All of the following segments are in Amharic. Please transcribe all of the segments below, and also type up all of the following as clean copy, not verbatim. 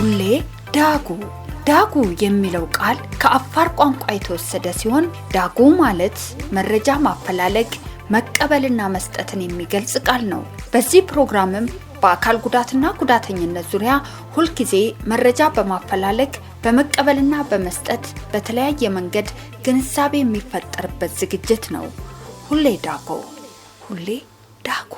ሁሌ ዳጉ ዳጉ የሚለው ቃል ከአፋር ቋንቋ የተወሰደ ሲሆን ዳጉ ማለት መረጃ ማፈላለግ መቀበልና መስጠትን የሚገልጽ ቃል ነው። በዚህ ፕሮግራምም በአካል ጉዳትና ጉዳተኝነት ዙሪያ ሁልጊዜ መረጃ በማፈላለግ በመቀበልና በመስጠት በተለያየ መንገድ ግንዛቤ የሚፈጠርበት ዝግጅት ነው። ሁሌ ዳጉ ሁሌ ዳጉ።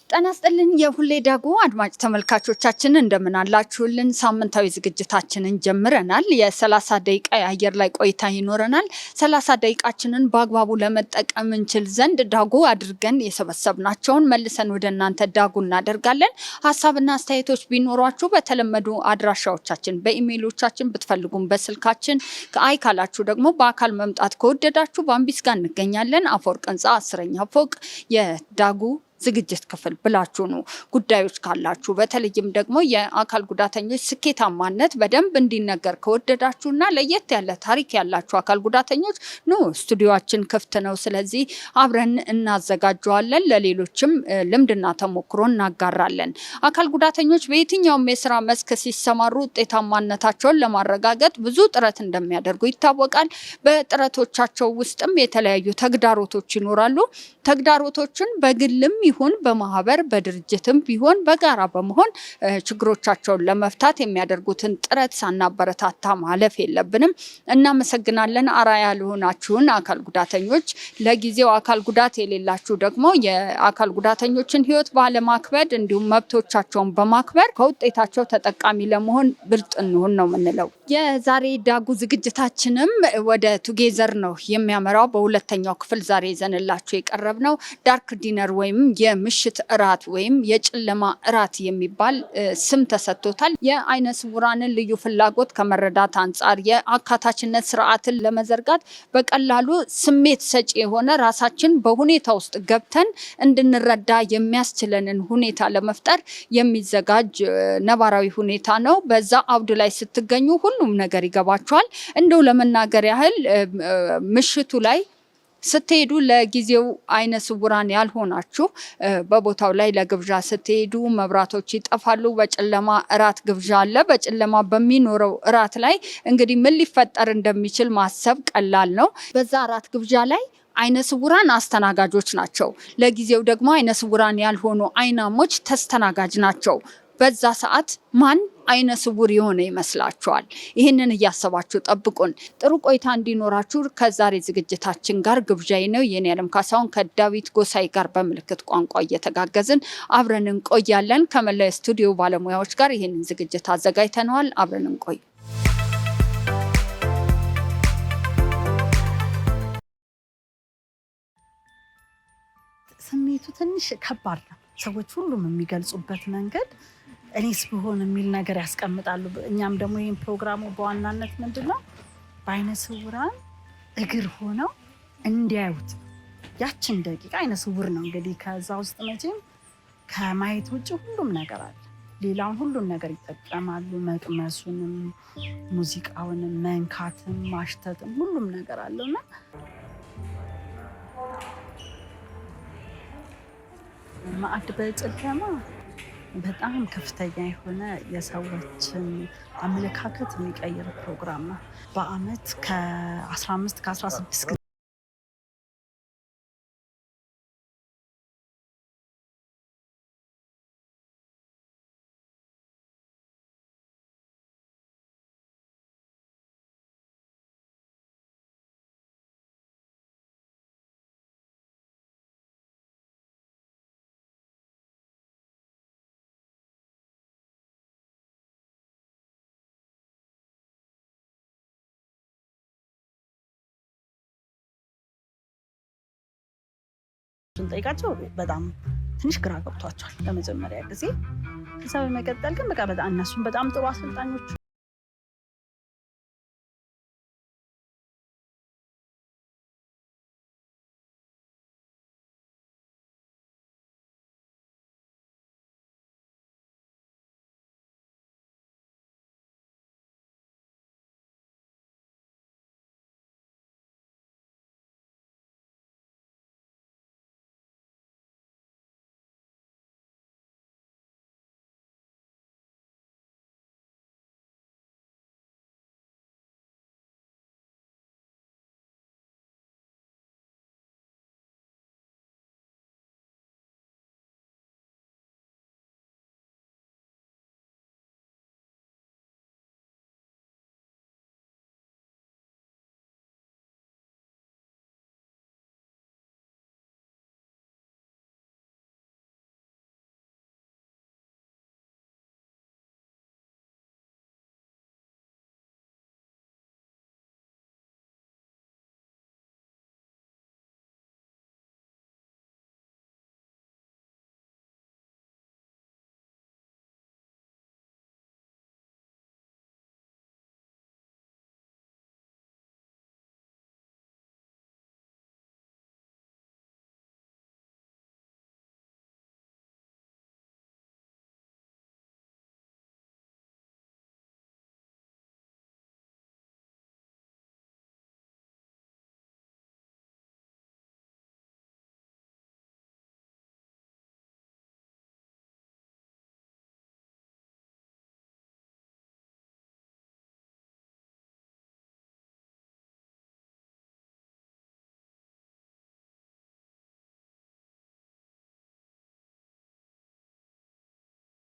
ጤና ይስጥልን የሁሌ ዳጉ አድማጭ ተመልካቾቻችን እንደምን አላችሁልን? ሳምንታዊ ዝግጅታችንን ጀምረናል። የ30 ደቂቃ የአየር ላይ ቆይታ ይኖረናል። 30 ደቂቃችንን በአግባቡ ለመጠቀም እንችል ዘንድ ዳጉ አድርገን የሰበሰብናቸውን መልሰን ወደ እናንተ ዳጉ እናደርጋለን። ሀሳብና አስተያየቶች ቢኖሯችሁ በተለመዱ አድራሻዎቻችን በኢሜይሎቻችን ብትፈልጉም በስልካችን ከአይ ካላችሁ ደግሞ በአካል መምጣት ከወደዳችሁ በአምቢስ ጋር እንገኛለን። አፈወርቅ ህንፃ 10ኛ ፎቅ የዳጉ ዝግጅት ክፍል ብላችሁ ነው። ጉዳዮች ካላችሁ በተለይም ደግሞ የአካል ጉዳተኞች ስኬታማነት በደንብ እንዲነገር ከወደዳችሁና ለየት ያለ ታሪክ ያላችሁ አካል ጉዳተኞች ነው ስቱዲዮአችን ክፍት ነው። ስለዚህ አብረን እናዘጋጀዋለን። ለሌሎችም ልምድና ተሞክሮ እናጋራለን። አካል ጉዳተኞች በየትኛውም የስራ መስክ ሲሰማሩ ውጤታማነታቸውን ለማረጋገጥ ብዙ ጥረት እንደሚያደርጉ ይታወቃል። በጥረቶቻቸው ውስጥም የተለያዩ ተግዳሮቶች ይኖራሉ። ተግዳሮቶችን በግልም ይሁን በማህበር በድርጅትም ቢሆን በጋራ በመሆን ችግሮቻቸውን ለመፍታት የሚያደርጉትን ጥረት ሳናበረታታ ማለፍ የለብንም። እናመሰግናለን። አራያ ለሆናችሁን አካል ጉዳተኞች፣ ለጊዜው አካል ጉዳት የሌላችሁ ደግሞ የአካል ጉዳተኞችን ህይወት ባለማክበድ እንዲሁም መብቶቻቸውን በማክበር ከውጤታቸው ተጠቃሚ ለመሆን ብልጥ እንሁን ነው የምንለው። የዛሬ ዳጉ ዝግጅታችንም ወደ ቱጌዘር ነው የሚያመራው። በሁለተኛው ክፍል ዛሬ ይዘንላችሁ የቀረብ ነው ዳርክ ዲነር ወይም የምሽት እራት ወይም የጨለማ እራት የሚባል ስም ተሰጥቶታል። የአይነ ስውራንን ልዩ ፍላጎት ከመረዳት አንጻር የአካታችነት ስርዓትን ለመዘርጋት በቀላሉ ስሜት ሰጪ የሆነ ራሳችን በሁኔታ ውስጥ ገብተን እንድንረዳ የሚያስችለንን ሁኔታ ለመፍጠር የሚዘጋጅ ነባራዊ ሁኔታ ነው። በዛ አውድ ላይ ስትገኙ ሁሉም ነገር ይገባችኋል። እንደው ለመናገር ያህል ምሽቱ ላይ ስትሄዱ ለጊዜው አይነ ስውራን ያልሆናችሁ በቦታው ላይ ለግብዣ ስትሄዱ መብራቶች ይጠፋሉ። በጨለማ እራት ግብዣ አለ። በጨለማ በሚኖረው እራት ላይ እንግዲህ ምን ሊፈጠር እንደሚችል ማሰብ ቀላል ነው። በዛ እራት ግብዣ ላይ አይነ ስውራን አስተናጋጆች ናቸው። ለጊዜው ደግሞ አይነ ስውራን ያልሆኑ አይናሞች ተስተናጋጅ ናቸው። በዛ ሰዓት ማን አይነ ስውር የሆነ ይመስላችኋል? ይህንን እያሰባችሁ ጠብቁን። ጥሩ ቆይታ እንዲኖራችሁ ከዛሬ ዝግጅታችን ጋር ግብዣይ ነው። የኔ ዓለም ካሳሁን ከዳዊት ጎሳይ ጋር በምልክት ቋንቋ እየተጋገዝን አብረን እንቆያለን። ከመላው ስቱዲዮ ባለሙያዎች ጋር ይህንን ዝግጅት አዘጋጅተነዋል። አብረን እንቆይ። ስሜቱ ትንሽ ከባድ ነው። ሰዎች ሁሉም የሚገልጹበት መንገድ እኔስ ብሆን የሚል ነገር ያስቀምጣሉ። እኛም ደግሞ ይህን ፕሮግራሙ በዋናነት ምንድነው በአይነ ስውራን እግር ሆነው እንዲያዩት ያችን ደቂቃ። አይነ ስውር ነው እንግዲህ ከዛ ውስጥ መቼም ከማየት ውጭ ሁሉም ነገር አለ። ሌላውን ሁሉም ነገር ይጠቀማሉ። መቅመሱንም፣ ሙዚቃውንም፣ መንካትም፣ ማሽተትም ሁሉም ነገር አለውና ማዕድ በጨለማ በጣም ከፍተኛ የሆነ የሰዎችን አመለካከት የሚቀይር ፕሮግራም ነው። በአመት ከ15 ከ16ጠይቃቸው በጣም ትንሽ ግራ ገብቷቸዋል ለመጀመሪያ ጊዜ። ከዛ በመቀጠል ግን በቃ በጣም እነሱም በጣም ጥሩ አሰልጣኞች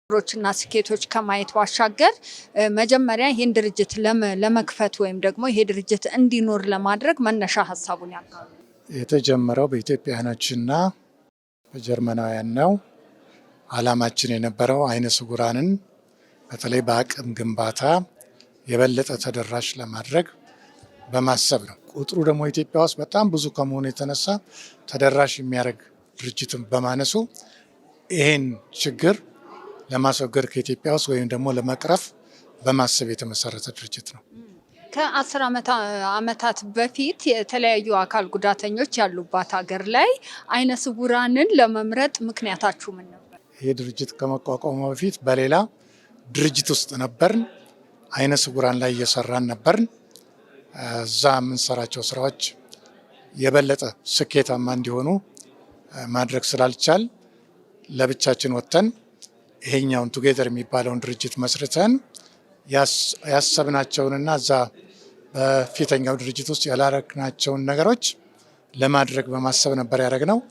ሮችና ስኬቶች ከማየት ባሻገር መጀመሪያ ይሄን ድርጅት ለመክፈት ወይም ደግሞ ይሄ ድርጅት እንዲኖር ለማድረግ መነሻ ሀሳቡን ያጋሩ። የተጀመረው በኢትዮጵያውያኖችና በጀርመናውያን ነው። ዓላማችን የነበረው አይነ ስውራንን በተለይ በአቅም ግንባታ የበለጠ ተደራሽ ለማድረግ በማሰብ ነው። ቁጥሩ ደግሞ ኢትዮጵያ ውስጥ በጣም ብዙ ከመሆኑ የተነሳ ተደራሽ የሚያደርግ ድርጅትን በማነሱ ይሄን ችግር ለማስወገድ ከኢትዮጵያ ውስጥ ወይም ደግሞ ለመቅረፍ በማሰብ የተመሰረተ ድርጅት ነው። ከ10 ዓመታት በፊት የተለያዩ አካል ጉዳተኞች ያሉባት ሀገር ላይ አይነ ስውራንን ለመምረጥ ምክንያታችሁ ምን ነበር? ይሄ ድርጅት ከመቋቋሙ በፊት በሌላ ድርጅት ውስጥ ነበርን። አይነ ስውራን ላይ እየሰራን ነበርን። እዛ የምንሰራቸው ስራዎች የበለጠ ስኬታማ እንዲሆኑ ማድረግ ስላልቻል ለብቻችን ወጥተን ይሄኛውን ቱጌዘር የሚባለውን ድርጅት መስርተን ያሰብናቸውንና እዛ በፊተኛው ድርጅት ውስጥ ያላረግናቸውን ነገሮች ለማድረግ በማሰብ ነበር ያደረግነው።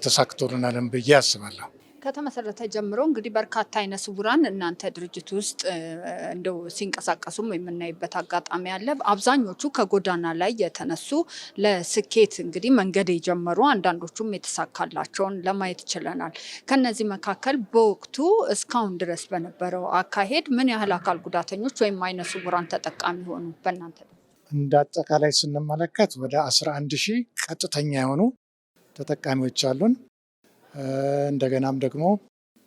ተሳክቶልናል ብዬ አስባለሁ። ከተመሰረተ ጀምሮ እንግዲህ በርካታ አይነ ስውራን እናንተ ድርጅት ውስጥ እንደው ሲንቀሳቀሱም የምናይበት አጋጣሚ አለ። አብዛኞቹ ከጎዳና ላይ የተነሱ ለስኬት እንግዲህ መንገድ የጀመሩ አንዳንዶቹም የተሳካላቸውን ለማየት ችለናል። ከነዚህ መካከል በወቅቱ እስካሁን ድረስ በነበረው አካሄድ ምን ያህል አካል ጉዳተኞች ወይም አይነ ስውራን ተጠቃሚ ሆኑ? በእናንተ እንደ አጠቃላይ ስንመለከት ወደ 11,000 ቀጥተኛ የሆኑ ተጠቃሚዎች አሉን። እንደገናም ደግሞ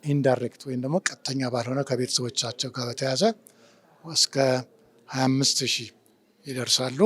ኢንዳይሬክት ወይም ደግሞ ቀጥተኛ ባልሆነ ከቤተሰቦቻቸው ጋር በተያያዘ እስከ 25,000 ይደርሳሉ።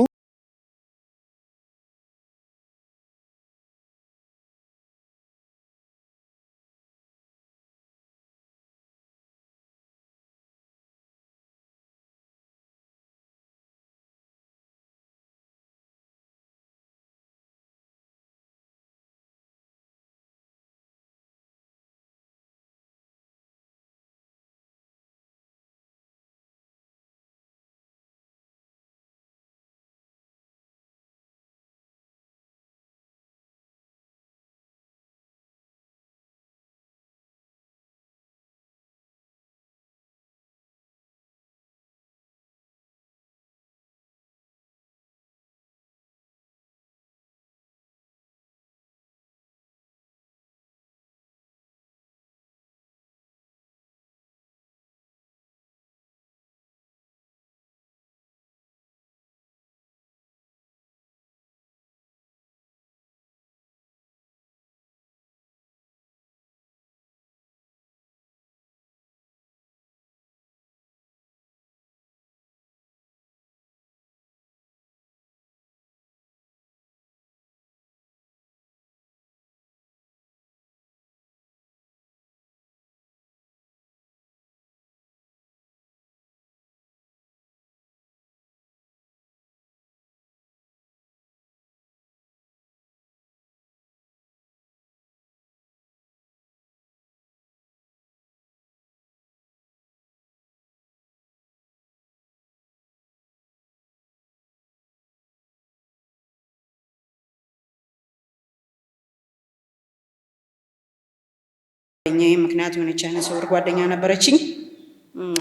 ምክንያት የሆነች አይነ ስውር ጓደኛ ነበረችኝ።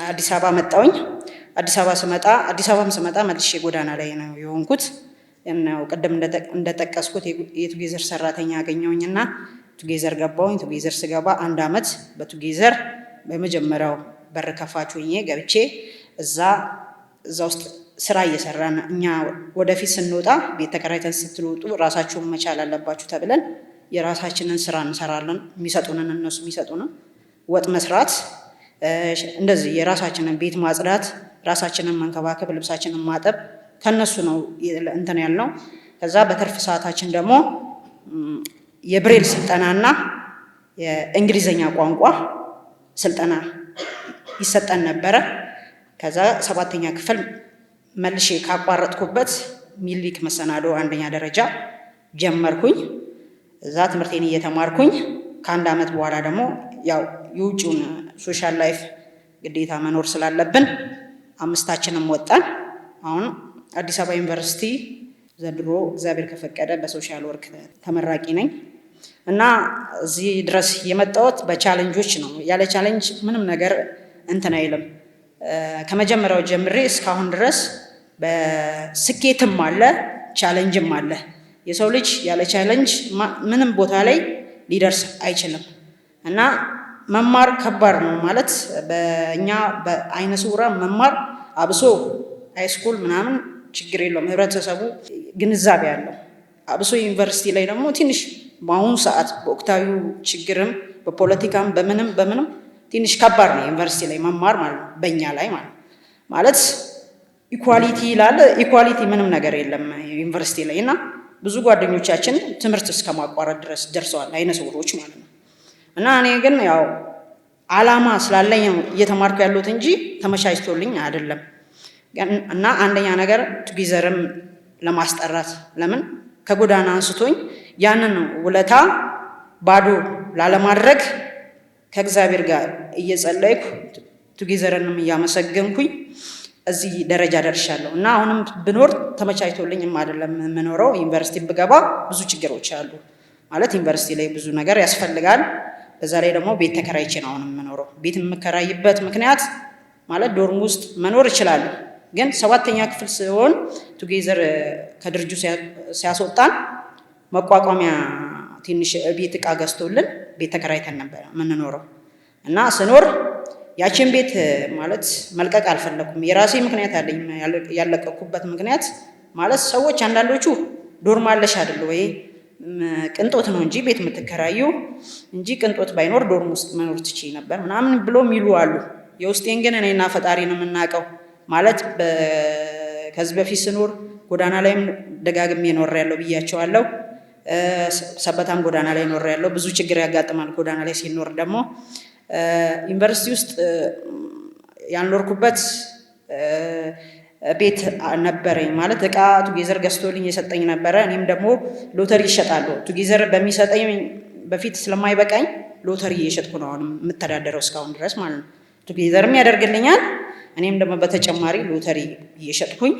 አዲስ አበባ መጣሁኝ። አዲስ አበባም ስመጣ መልሼ ጎዳና ላይ ነው የሆንኩት። ቅድም እንደጠቀስኩት የቱጌዘር ሰራተኛ አገኘሁኝና ቱጌዘር ገባሁኝ። ቱጌዘር ስገባ 1 ዓመት በቱጌዘር በመጀመሪያው በር ከፋች ሆኜ ገብቼ እዛ ውስጥ ስራ እየሰራን እኛ ወደፊት ስንወጣ ቤት ተከራይተን ስትወጡ ራሳችሁን መቻል አለባችሁ ተብለን የራሳችንን ስራ እንሰራለን። የሚሰጡንን እነሱ የሚሰጡንን ወጥ መስራት፣ እንደዚህ የራሳችንን ቤት ማጽዳት፣ ራሳችንን መንከባከብ፣ ልብሳችንን ማጠብ ከነሱ ነው እንትን ያልነው። ከዛ በትርፍ ሰዓታችን ደግሞ የብሬል ስልጠናና የእንግሊዘኛ ቋንቋ ስልጠና ይሰጠን ነበረ። ከዛ 7ኛ ክፍል መልሼ ካቋረጥኩበት ሚኒሊክ መሰናዶ 1ኛ ደረጃ ጀመርኩኝ። እዛ ትምህርቴን እየተማርኩኝ ከ1 ዓመት በኋላ ደግሞ ያው የውጭውን ሶሻል ላይፍ ግዴታ መኖር ስላለብን 5ታችንም ወጣን። አሁን አዲስ አበባ ዩኒቨርሲቲ ዘንድሮ እግዚአብሔር ከፈቀደ በሶሻል ወርክ ተመራቂ ነኝ። እና እዚህ ድረስ የመጣሁት በቻሌንጆች ነው። ያለ ቻሌንጅ ምንም ነገር እንትን አይልም። ከመጀመሪያው ጀምሬ እስካሁን ድረስ በስኬትም አለ ቻሌንጅም አለ። የሰው ልጅ ያለ ቻሌንጅ ምንም ቦታ ላይ ሊደርስ አይችልም። እና መማር ከባድ ነው ማለት በእኛ በአይነ ስውራን መማር አብሶ ሃይስኩል ምናምን ችግር የለውም፣ ህብረተሰቡ ግንዛቤ አለው። አብሶ ዩኒቨርሲቲ ላይ ደግሞ ትንሽ በአሁኑ ሰዓት በወቅታዊ ችግርም በፖለቲካም በምንም ትንሽ ከባድ ነው ዩኒቨርሲቲ ላይ መማር ማለት ነው፣ በእኛ ላይ ማለት ኢኳሊቲ ይላል። ኢኳሊቲ ምንም ነገር የለም ዩኒቨርሲቲ ላይ እና ብዙ ጓደኞቻችን ትምህርት እስከ ማቋረጥ ድረስ ደርሰዋል፣ አይነ ስውሮች ማለት ነው። እና እኔ ግን ያው አላማ ስላለኝ እየተማርኩ ያለሁት እንጂ ተመቻችቶልኝ አይደለም። እና አንደኛ ነገር ቱጌዘርም ለማስጠራት ለምን ከጎዳና አንስቶኝ ያንን ውለታ ባዶ ላለማድረግ ከእግዚአብሔር ጋር እየጸለይኩ ቱጌዘርንም እያመሰገንኩኝ እዚህ ደረጃ ደርሻለሁ። እና አሁንም ብኖር ተመቻችቶልኝም አይደለም የምኖረው። ዩኒቨርሲቲ ብገባ ብዙ ችግሮች አሉ ማለት ዩኒቨርሲቲ ላይ ብዙ ነገር ያስፈልጋል። በዛ ላይ ደግሞ ቤት ተከራይቼ ነው አሁን የምኖረው። ቤት የምከራይበት ምክንያት ማለት ዶርም ውስጥ መኖር እችላለሁ፣ ግን 7ኛ ክፍል ሲሆን ቱጌዘር ከድርጅቱ ሲያስወጣን መቋቋሚያ ትንሽ ቤት ዕቃ ገዝቶልን ቤት ተከራይተን ነበር የምንኖረው። እና ስኖር ያችን ቤት ማለት መልቀቅ አልፈለኩም። የራሴ ምክንያት አለኝ። ያለቀኩበት ምክንያት ማለት ሰዎች አንዳንዶቹ ዶርም አለሽ አይደል ወይ ቅንጦት ነው እንጂ ቤት የምትከራዩ እንጂ ቅንጦት ባይኖር ዶርም ውስጥ መኖር ትችይ ነበር ምናምን ብሎ የሚሉ አሉ። የውስጤን ግን እኔና ፈጣሪ ነው የምናውቀው። ማለት ከዚህ በፊት ስኖር ጎዳና ላይም ደጋግሜ ኖሬያለሁ ብያቸዋለሁ። ሰበታም ጎዳና ላይ ኖሬያለሁ። ብዙ ችግር ያጋጥማል ጎዳና ላይ ሲኖር። ደግሞ ዩኒቨርሲቲ ውስጥ ያልኖርኩበት ቤት ነበረኝ ማለት ዕቃ ቱጌዘር ገዝቶልኝ የሰጠኝ ነበረ። እኔም ደግሞ ሎተሪ ይሸጣለሁ። ቱጌዘር በሚሰጠኝ በፊት ስለማይበቃኝ ሎተሪ እየሸጥኩ ነው አሁን የምተዳደረው እስካሁን ድረስ ማለት ነው። ቱጌዘርም ያደርግልኛል፣ እኔም ደግሞ በተጨማሪ ሎተሪ እየሸጥኩኝ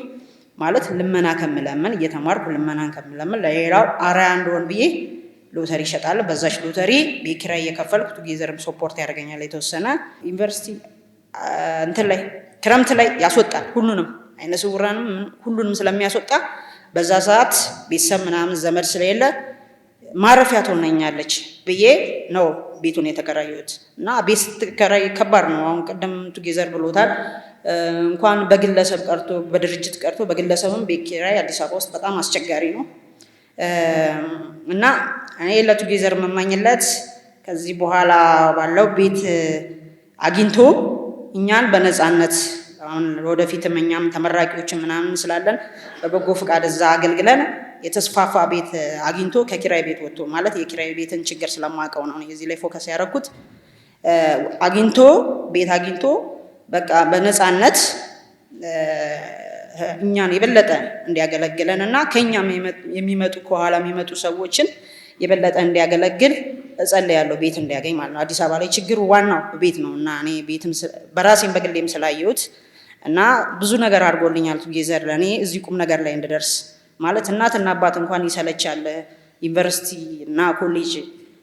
ማለት ልመና ከምለምን እየተማርኩ ልመናን ከምለምን ለሌላው አርአያ እንደሆን ብዬ ሎተሪ ይሸጣለሁ። በዛች ሎተሪ ቤት ኪራይ እየከፈልኩ ቱጌዘርም ሰፖርት ያደርገኛል የተወሰነ። ዩኒቨርሲቲ እንትን ላይ ክረምት ላይ ያስወጣል ሁሉንም አይነ ስውራንም ሁሉንም ስለሚያስወጣ በዛ ሰዓት ቤተሰብ ምናምን ዘመድ ስለሌለ ማረፊያ ትሆነኛለች ብዬ ነው ቤቱን የተከራየሁት። እና ቤት ስትከራይ ከባድ ነው። አሁን ቀደም ቱጌዘር ብሎታል። እንኳን በግለሰብ ቀርቶ በድርጅት ቀርቶ በግለሰብም ቤት ኪራይ አዲስ አበባ ውስጥ በጣም አስቸጋሪ ነው። እና እኔ ለቱጌዘር መማኝለት ከዚህ በኋላ ባለው ቤት አግኝቶ እኛን በነፃነት አሁን ወደፊትም እኛም ተመራቂዎችን ምናምን ስላለን በበጎ ፍቃድ እዛ አገልግለን የተስፋፋ ቤት አግኝቶ ከኪራይ ቤት ወጥቶ ማለት የኪራይ ቤትን ችግር ስለማውቀው ነው እዚህ ላይ ፎከስ ያደረኩት። አግኝቶ ቤት አግኝቶ በቃ በነፃነት እኛን የበለጠ እንዲያገለግለን እና ከኛም የሚመጡ ከኋላ የሚመጡ ሰዎችን የበለጠ እንዲያገለግል እጸልያለሁ። ቤት እንዲያገኝ ማለት ነው። አዲስ አበባ ላይ ችግሩ ዋናው ቤት ነው እና እኔ ቤትም በራሴም በግሌም ስላየሁት እና ብዙ ነገር አድርጎልኛል ቱጌዘር ለእኔ እዚህ ቁም ነገር ላይ እንድደርስ ማለት እናትና አባት እንኳን ይሰለቻል። ዩኒቨርሲቲ እና ኮሌጅ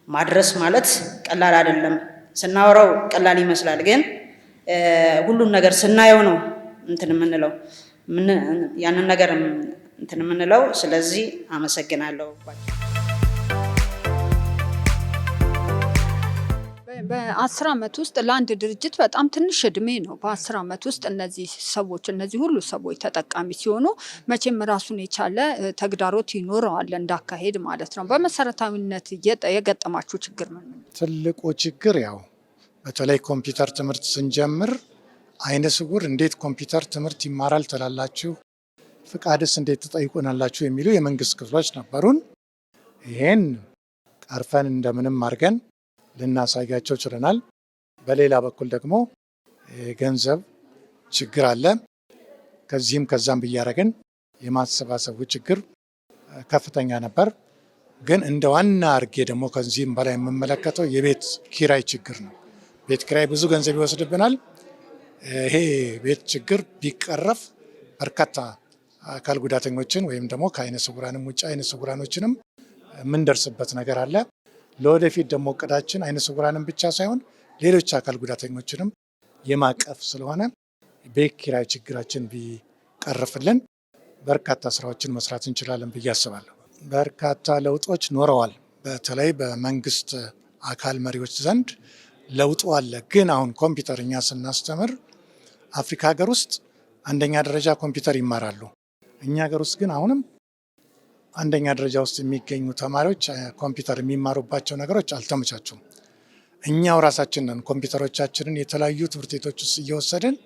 ማድረስ ማለት ቀላል አይደለም። ስናወራው ቀላል ይመስላል፣ ግን ሁሉም ነገር ስናየው ነው እንትን የምንለው ያንን ነገር እንትን የምንለው። ስለዚህ አመሰግናለሁ። በ10 ዓመት ውስጥ ለአንድ ድርጅት በጣም ትንሽ እድሜ ነው። በ10 ዓመት ውስጥ እነዚህ ሁሉ ሰዎች ተጠቃሚ ሲሆኑ መቼም ራሱን የቻለ ተግዳሮት ይኖረዋል እንዳካሄድ ማለት ነው። በመሰረታዊነት የገጠማችሁ ችግር ምን ነው? ትልቁ ችግር ያው በተለይ ኮምፒውተር ትምህርት ስንጀምር አይነ ስውር እንዴት ኮምፒውተር ትምህርት ይማራል ትላላችሁ? ፍቃድስ እንዴት ትጠይቁናላችሁ? የሚሉ የመንግስት ክፍሎች ነበሩን። ይሄን ቀርፈን እንደምንም አድርገን ልናሳያቸው ችለናል። በሌላ በኩል ደግሞ የገንዘብ ችግር አለ። ከዚህም ከዛም ብያረግን የማሰባሰቡ ችግር ከፍተኛ ነበር። ግን እንደ ዋና አርጌ ደግሞ ከዚህም በላይ የምመለከተው የቤት ኪራይ ችግር ነው። ቤት ኪራይ ብዙ ገንዘብ ይወስድብናል። ይሄ ቤት ችግር ቢቀረፍ በርካታ አካል ጉዳተኞችን ወይም ደግሞ ከአይነ ስውራንም ውጭ አይነ ስውራኖችንም የምንደርስበት ነገር አለ። ለወደፊት ደግሞ እቅዳችን አይነ ስውራንን ብቻ ሳይሆን ሌሎች አካል ጉዳተኞችንም የማቀፍ ስለሆነ ቤት ኪራይ ችግራችን ቢቀርፍልን በርካታ ስራዎችን መስራት እንችላለን ብዬ አስባለሁ። በርካታ ለውጦች ኖረዋል። በተለይ በመንግስት አካል መሪዎች ዘንድ ለውጡ አለ። ግን አሁን ኮምፒውተር እኛ ስናስተምር አፍሪካ ሀገር ውስጥ አንደኛ ደረጃ ኮምፒውተር ይማራሉ። እኛ ሀገር ውስጥ ግን አሁንም አንደኛ ደረጃ ውስጥ የሚገኙ ተማሪዎች ኮምፒውተር የሚማሩባቸው ነገሮች አልተመቻቹም። እኛው ራሳችን ነን ኮምፒውተሮቻችንን የተለያዩ ትምህርት ቤቶች ውስጥ እየወሰድን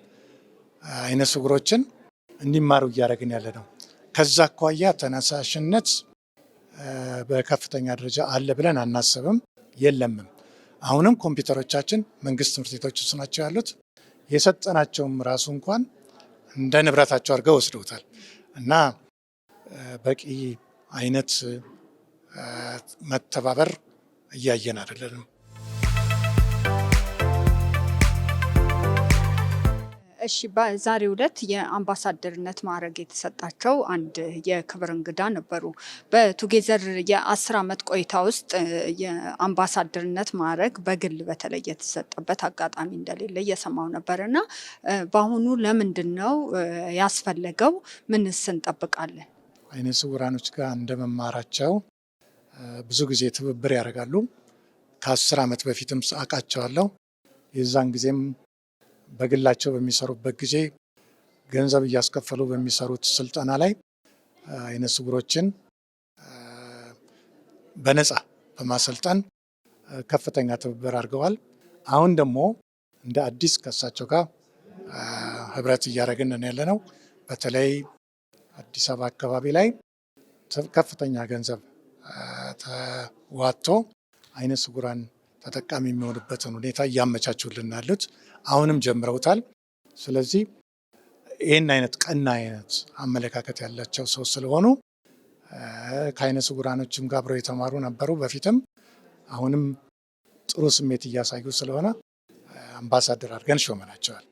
አይነ ስውሮችን እንዲማሩ እያደረግን ያለ ነው። ከዛ አኳያ ተነሳሽነት በከፍተኛ ደረጃ አለ ብለን አናስብም፣ የለምም። አሁንም ኮምፒውተሮቻችን መንግስት ትምህርት ቤቶች ውስጥ ናቸው ያሉት። የሰጠናቸውም ራሱ እንኳን እንደ ንብረታቸው አድርገው ወስደውታል እና በቂ አይነት መተባበር እያየን አይደለንም። እሺ፣ በዛሬው ዕለት የአምባሳደርነት ማዕረግ የተሰጣቸው አንድ የክብር እንግዳ ነበሩ። በቱጌዘር የ10 ዓመት ቆይታ ውስጥ የአምባሳደርነት ማዕረግ በግል በተለይ የተሰጠበት አጋጣሚ እንደሌለ እየሰማው ነበር እና በአሁኑ ለምንድን ነው ያስፈለገው? ምንስ እንጠብቃለን? አይነ ስውራኖች ጋር እንደመማራቸው ብዙ ጊዜ ትብብር ያደርጋሉ። ከ10 ዓመት በፊትም አውቃቸዋለሁ። የዛን ጊዜም በግላቸው በሚሰሩበት ጊዜ ገንዘብ እያስከፈሉ በሚሰሩት ስልጠና ላይ አይነ ስውሮችን በነፃ በማሰልጠን ከፍተኛ ትብብር አድርገዋል። አሁን ደግሞ እንደ አዲስ ከእሳቸው ጋር ህብረት እያደረግን ያለ ነው። በተለይ አዲስ አበባ አካባቢ ላይ ከፍተኛ ገንዘብ ተዋጥቶ አይነ ስውራን ተጠቃሚ የሚሆንበትን ሁኔታ እያመቻቹልን ያሉት አሁንም ጀምረውታል። ስለዚህ ይህን አይነት ቀና አይነት አመለካከት ያላቸው ሰው ስለሆኑ ከአይነ ስውራኖችም ጋር አብረው የተማሩ ነበሩ በፊትም፣ አሁንም ጥሩ ስሜት እያሳዩ ስለሆነ አምባሳደር አድርገን ሾመናቸዋል።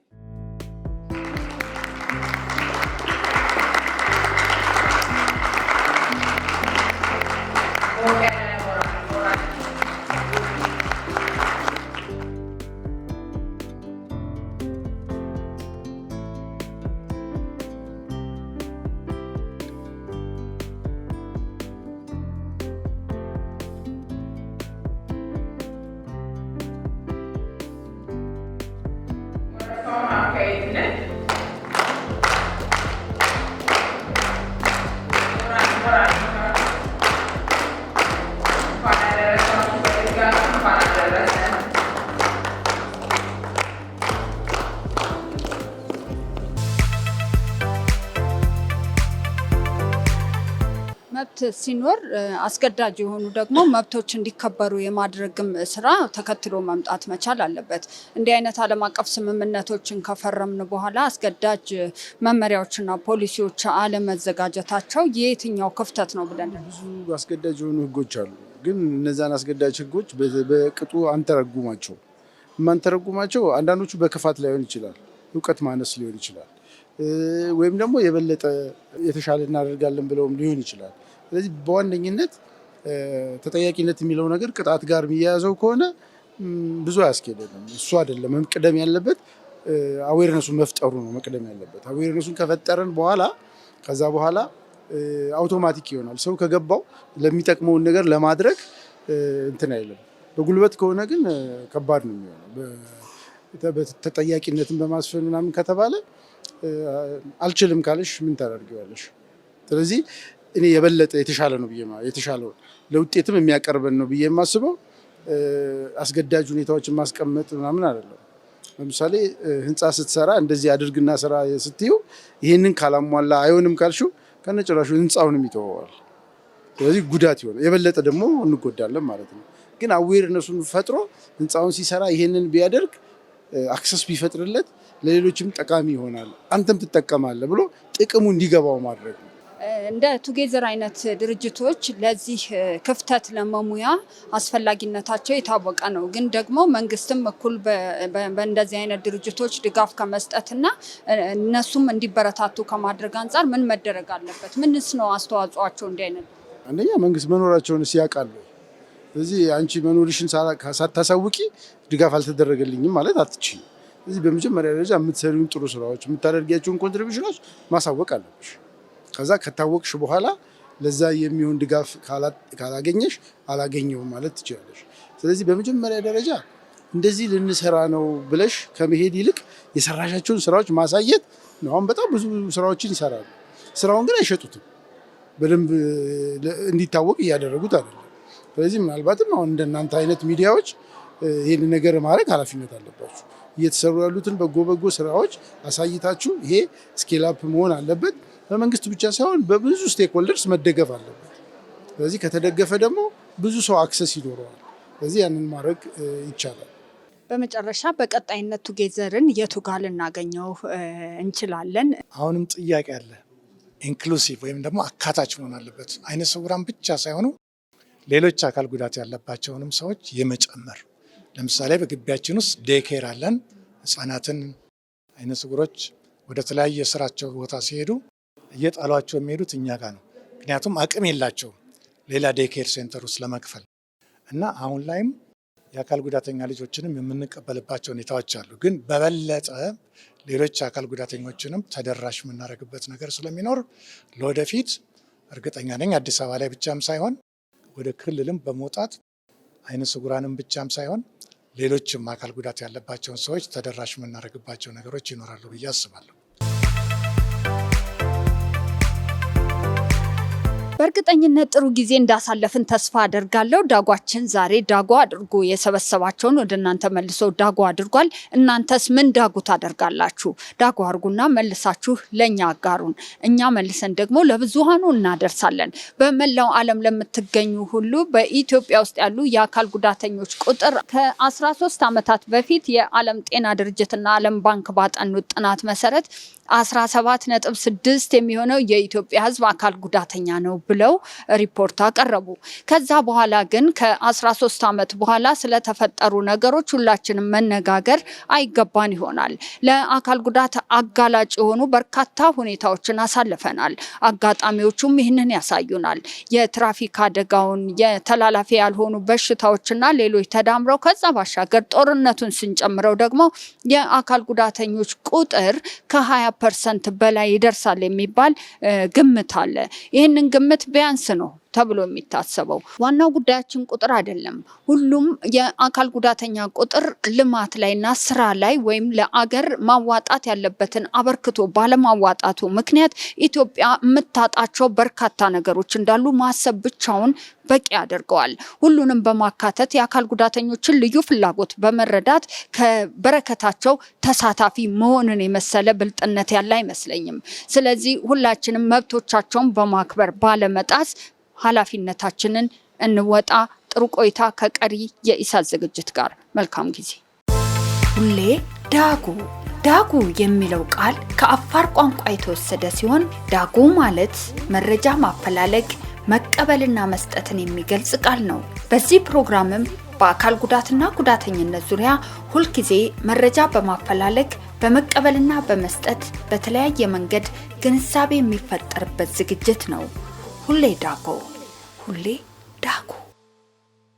መብት ሲኖር አስገዳጅ የሆኑ ደግሞ መብቶች እንዲከበሩ የማድረግም ስራ ተከትሎ መምጣት መቻል አለበት። እንዲህ አይነት ዓለም አቀፍ ስምምነቶችን ከፈረምን በኋላ አስገዳጅ መመሪያዎችና ፖሊሲዎች አለመዘጋጀታቸው የትኛው ክፍተት ነው ብለን? ብዙ አስገዳጅ የሆኑ ህጎች አሉ፣ ግን እነዛን አስገዳጅ ህጎች በቅጡ አንተረጉማቸው። የማንተረጉማቸው አንዳንዶቹ በክፋት ላይሆን ይችላል፣ እውቀት ማነስ ሊሆን ይችላል፣ ወይም ደግሞ የበለጠ የተሻለ እናደርጋለን ብለውም ሊሆን ይችላል። ስለዚህ በዋነኝነት ተጠያቂነት የሚለው ነገር ቅጣት ጋር የሚያያዘው ከሆነ ብዙ አያስኬደንም። እሱ አይደለም መቅደም ያለበት፣ አዌርነሱን መፍጠሩ ነው መቅደም ያለበት። አዌርነሱን ከፈጠረን በኋላ ከዛ በኋላ አውቶማቲክ ይሆናል። ሰው ከገባው ለሚጠቅመውን ነገር ለማድረግ እንትን አይልም። በጉልበት ከሆነ ግን ከባድ ነው የሚሆነው። ተጠያቂነትን በማስፈን ምናምን ከተባለ አልችልም ካለሽ ምን ታደርጊዋለሽ? ስለዚህ እኔ የበለጠ የተሻለ ነው ብዬ የተሻለው ለውጤትም የሚያቀርበን ነው ብዬ የማስበው አስገዳጅ ሁኔታዎችን ማስቀመጥ ምናምን አይደለም። ለምሳሌ ህንፃ ስትሰራ እንደዚህ አድርግና ስራ ስትዩ ይህንን ካላሟላ አይሆንም ካልሽው ከነጭራሹ ህንፃውንም ይተወዋል። ስለዚህ ጉዳት ይሆናል፣ የበለጠ ደግሞ እንጎዳለን ማለት ነው። ግን አዌርነሱን ፈጥሮ ህንፃውን ሲሰራ ይህንን ቢያደርግ አክሰስ ቢፈጥርለት ለሌሎችም ጠቃሚ ይሆናል፣ አንተም ትጠቀማለህ ብሎ ጥቅሙ እንዲገባው ማድረግ ነው። እንደ ቱጌዘር አይነት ድርጅቶች ለዚህ ክፍተት ለመሙያ አስፈላጊነታቸው የታወቀ ነው። ግን ደግሞ መንግስትም እኩል በእንደዚህ አይነት ድርጅቶች ድጋፍ ከመስጠትና እነሱም እንዲበረታቱ ከማድረግ አንጻር ምን መደረግ አለበት? ምንስ ነው አስተዋጽኦአቸው? እንዲህ አይነት አንደኛ መንግስት መኖራቸውን ያውቃሉ። ስለዚህ አንቺ መኖርሽን ሳታሳውቂ ድጋፍ አልተደረገልኝም ማለት አትችይም። ስለዚህ በመጀመሪያ ደረጃ የምትሰሪውን ጥሩ ስራዎች የምታደርጊያቸውን ኮንትሪቢዩሽኖች ማሳወቅ አለብሽ። ከዛ ከታወቅሽ በኋላ ለዛ የሚሆን ድጋፍ ካላገኘሽ አላገኘውም ማለት ትችላለሽ። ስለዚህ በመጀመሪያ ደረጃ እንደዚህ ልንሰራ ነው ብለሽ ከመሄድ ይልቅ የሰራሻቸውን ስራዎች ማሳየት ነው። አሁን በጣም ብዙ ስራዎችን ይሰራሉ፣ ስራውን ግን አይሸጡትም፣ በደንብ እንዲታወቅ እያደረጉት አይደለም። ስለዚህ ምናልባትም አሁን እንደናንተ አይነት ሚዲያዎች ይህን ነገር ማድረግ ኃላፊነት አለባችሁ። እየተሰሩ ያሉትን በጎ ስራዎች አሳይታችሁ ይሄ ስኬል አፕ መሆን አለበት። በመንግስት ብቻ ሳይሆን በብዙ ስቴክሆልደርስ መደገፍ አለበት። ስለዚህ ከተደገፈ ደግሞ ብዙ ሰው አክሰስ ይኖረዋል። ስለዚህ ያንን ማድረግ ይቻላል። በመጨረሻ በቀጣይነት ቱጌዘርን የቱ ጋር ልናገኘው እንችላለን? አሁንም ጥያቄ አለ። ኢንክሉሲቭ ወይም ደግሞ አካታች መሆን አለበት። አይነ ስውራን ብቻ ሳይሆኑ ሌሎች አካል ጉዳት ያለባቸውንም ሰዎች የመጨመር ለምሳሌ በግቢያችን ውስጥ ዴይኬር አለን። ህጻናትን አይነ ስውሮች ወደ ተለያየ ስራቸው ቦታ ሲሄዱ እየጣሏቸው የሚሄዱት እኛ ጋር ነው። ምክንያቱም አቅም የላቸውም ሌላ ዴይኬር ሴንተር ውስጥ ለመክፈል እና አሁን ላይም የአካል ጉዳተኛ ልጆችንም የምንቀበልባቸው ሁኔታዎች አሉ። ግን በበለጠ ሌሎች አካል ጉዳተኞችንም ተደራሽ የምናደርግበት ነገር ስለሚኖር ለወደፊት እርግጠኛ ነኝ አዲስ አበባ ላይ ብቻም ሳይሆን ወደ ክልልም በመውጣት አይነ ስውራንም ብቻም ሳይሆን ሌሎችም አካል ጉዳት ያለባቸውን ሰዎች ተደራሽ የምናደርግባቸው ነገሮች ይኖራሉ ብዬ አስባለሁ። በእርግጠኝነት ጥሩ ጊዜ እንዳሳለፍን ተስፋ አደርጋለሁ። ዳጓችን ዛሬ ዳጓ አድርጎ የሰበሰባቸውን ወደ እናንተ መልሶ ዳጓ አድርጓል። እናንተስ ምን ዳጉ ታደርጋላችሁ? ዳጓ አድርጉና መልሳችሁ ለእኛ አጋሩን። እኛ መልሰን ደግሞ ለብዙሃኑ እናደርሳለን። በመላው ዓለም ለምትገኙ ሁሉ በኢትዮጵያ ውስጥ ያሉ የአካል ጉዳተኞች ቁጥር ከ13 ዓመታት በፊት የዓለም ጤና ድርጅትና ዓለም ባንክ ባጠኑት ጥናት መሰረት 17.6 የሚሆነው የኢትዮጵያ ሕዝብ አካል ጉዳተኛ ነው ብለው ሪፖርት አቀረቡ። ከዛ በኋላ ግን ከ13 ዓመት በኋላ ስለተፈጠሩ ነገሮች ሁላችንም መነጋገር አይገባን ይሆናል። ለአካል ጉዳት አጋላጭ የሆኑ በርካታ ሁኔታዎችን አሳልፈናል። አጋጣሚዎቹም ይህንን ያሳዩናል። የትራፊክ አደጋውን፣ የተላላፊ ያልሆኑ በሽታዎችና ሌሎች ተዳምረው ከዛ ባሻገር ጦርነቱን ስንጨምረው ደግሞ የአካል ጉዳተኞች ቁጥር ከ20% በላይ ይደርሳል የሚባል ግምት አለ። ይህንን ግምት ቢያንስ ነው ተብሎ የሚታሰበው። ዋናው ጉዳያችን ቁጥር አይደለም። ሁሉም የአካል ጉዳተኛ ቁጥር ልማት ላይና ስራ ላይ ወይም ለአገር ማዋጣት ያለበትን አበርክቶ ባለማዋጣቱ ምክንያት ኢትዮጵያ የምታጣቸው በርካታ ነገሮች እንዳሉ ማሰብ ብቻውን በቂ ያደርገዋል። ሁሉንም በማካተት የአካል ጉዳተኞችን ልዩ ፍላጎት በመረዳት ከበረከታቸው ተሳታፊ መሆንን የመሰለ ብልጥነት ያለ አይመስለኝም። ስለዚህ ሁላችንም መብቶቻቸውን በማክበር ባለመጣስ ኃላፊነታችንን እንወጣ። ጥሩ ቆይታ ከቀሪ የኢሳት ዝግጅት ጋር። መልካም ጊዜ። ሁሌ ዳጉ ዳጉ የሚለው ቃል ከአፋር ቋንቋ የተወሰደ ሲሆን ዳጉ ማለት መረጃ ማፈላለግ መቀበልና መስጠትን የሚገልጽ ቃል ነው። በዚህ ፕሮግራምም በአካል ጉዳትና ጉዳተኝነት ዙሪያ ሁልጊዜ መረጃ በማፈላለግ በመቀበልና በመስጠት በተለያየ መንገድ ግንዛቤ የሚፈጠርበት ዝግጅት ነው። ሁሌ ዳጉ ሁሌ ዳጉ።